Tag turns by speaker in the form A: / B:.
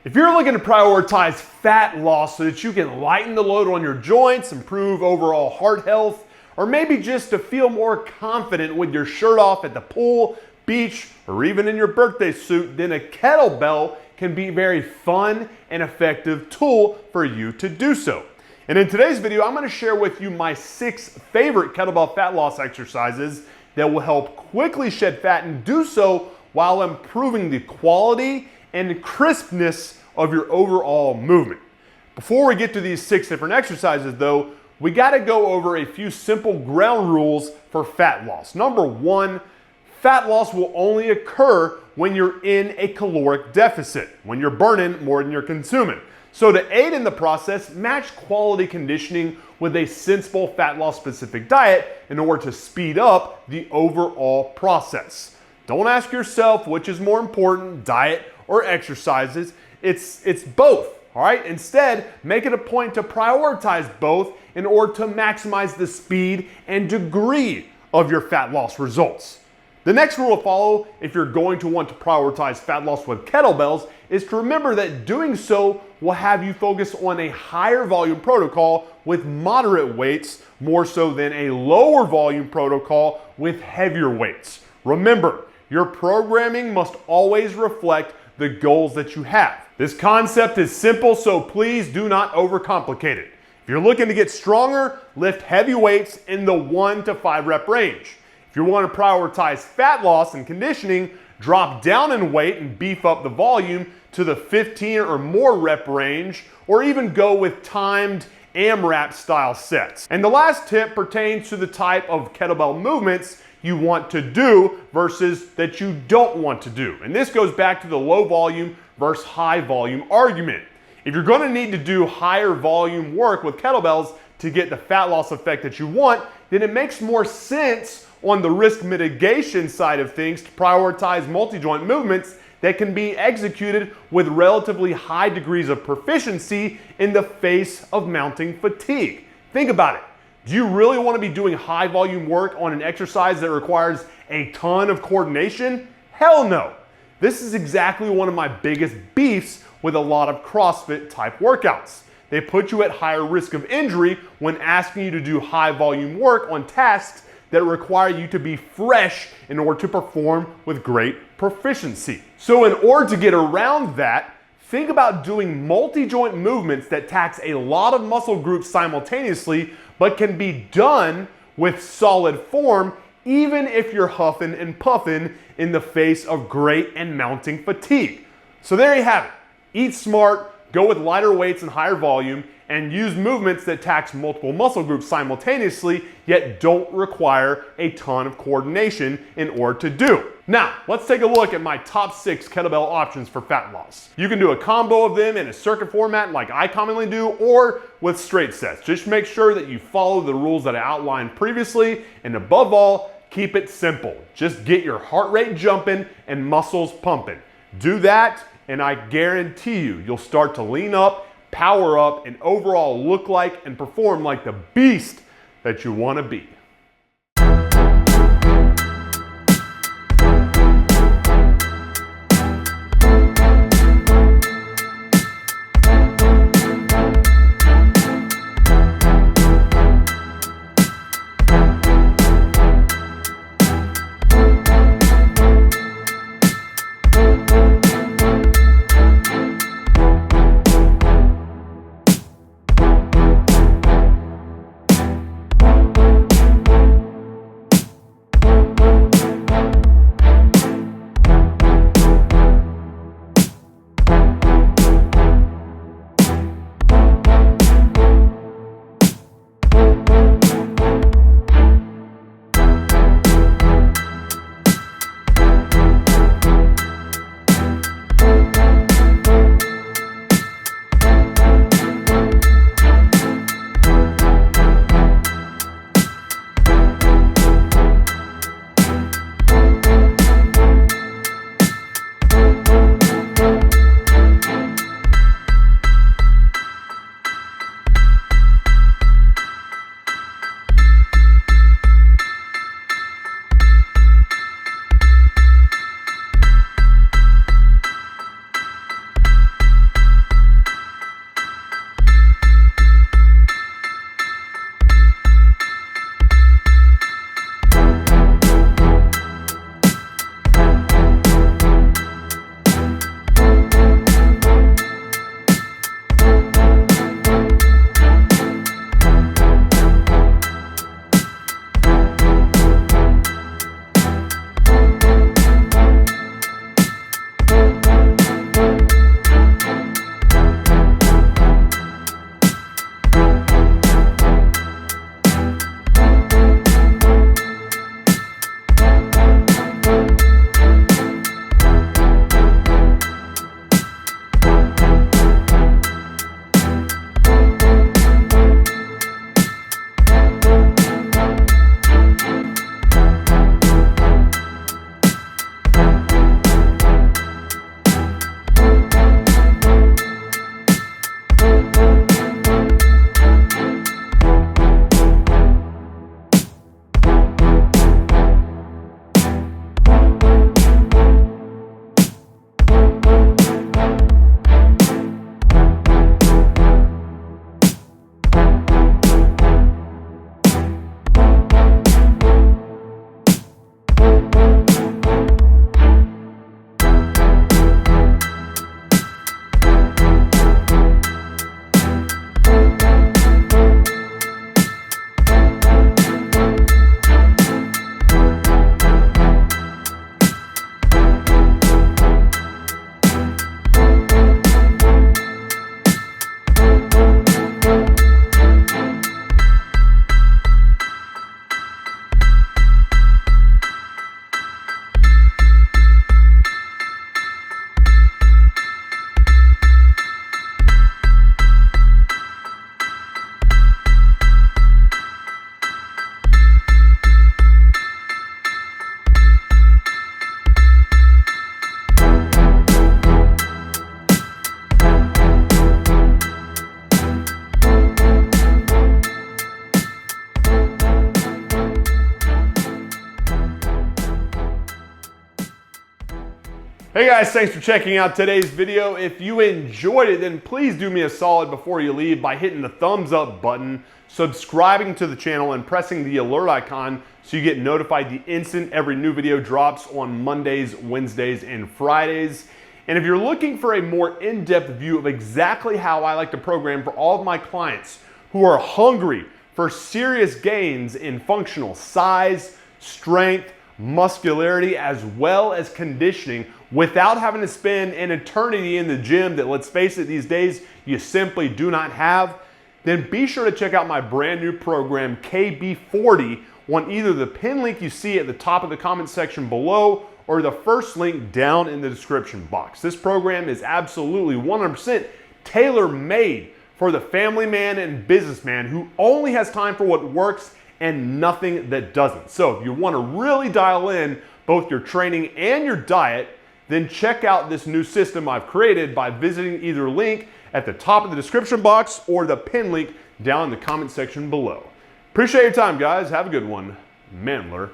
A: If you're looking to prioritize fat loss so that you can lighten the load on your joints, improve overall heart health, or maybe just to feel more confident with your shirt off at the pool, beach, or even in your birthday suit, then a kettlebell can be a very fun and effective tool for you to do so. And in today's video, I'm going to share with you my 6 favorite kettlebell fat loss exercises that will help quickly shed fat and do so while improving the quality and crispness of your overall movement. Before we get to these 6 different exercises though, we got to go over a few simple ground rules for fat loss. Number 1, fat loss will only occur when you're in a caloric deficit, when you're burning more than you're consuming. So to aid in the process, match quality conditioning with a sensible fat loss specific diet in order to speed up the overall process. Don't ask yourself which is more important, diet or exercises. It's both, all right? Instead, make it a point to prioritize both in order to maximize the speed and degree of your fat loss results. The next rule to follow if you're going to want to prioritize fat loss with kettlebells is to remember that doing so will have you focus on a higher volume protocol with moderate weights more so than a lower volume protocol with heavier weights. Remember, your programming must always reflect the goals that you have. This concept is simple, so please do not overcomplicate it. If you're looking to get stronger, lift heavy weights in the 1 to 5 rep range. If you want to prioritize fat loss and conditioning, drop down in weight and beef up the volume to the 15 or more rep range, or even go with timed AMRAP style sets. And the last tip pertains to the type of kettlebell movements you want to do versus that you don't want to do. And this goes back to the low volume versus high volume argument. If you're going to need to do higher volume work with kettlebells to get the fat loss effect that you want, then it makes more sense on the risk mitigation side of things to prioritize multi-joint movements that can be executed with relatively high degrees of proficiency in the face of mounting fatigue. Think about it. Do you really want to be doing high volume work on an exercise that requires a ton of coordination? Hell no. This is exactly one of my biggest beefs with a lot of CrossFit type workouts. They put you at higher risk of injury when asking you to do high volume work on tasks that require you to be fresh in order to perform with great proficiency. So in order to get around that, think about doing multi-joint movements that tax a lot of muscle groups simultaneously, but can be done with solid form even if you're huffing and puffing in the face of great and mounting fatigue. So there you have it. Eat smart, go with lighter weights and higher volume, and use movements that tax multiple muscle groups simultaneously, yet don't require a ton of coordination in order to do. Now, let's take a look at my top 6 kettlebell options for fat loss. You can do a combo of them in a circuit format like I commonly do, or with straight sets. Just make sure that you follow the rules that I outlined previously, and above all, keep it simple. Just get your heart rate jumping and muscles pumping. Do that, and I guarantee you'll start to lean up, power up, and overall look like and perform like the beast that you want to be. guys, thanks for checking out today's video. If you enjoyed it, then please do me a solid before you leave by hitting the thumbs up button, subscribing to the channel, and pressing the alert icon so you get notified the instant every new video drops on Mondays, Wednesdays, and Fridays. And if you're looking for a more in-depth view of exactly how I like to program for all of my clients who are hungry for serious gains in functional size, strength, muscularity, as well as conditioning without having to spend an eternity in the gym that, let's face it, these days you simply do not have, then be sure to check out my brand new program, KB40, on either the pin link you see at the top of the comment section below or the first link down in the description box. This program is absolutely 100% tailor-made for the family man and businessman who only has time for what works and nothing that doesn't. So if you want to really dial in both your training and your diet, then check out this new system I've created by visiting either link at the top of the description box or the pin link down in the comment section below. Appreciate your time, guys. Have a good one. MANdler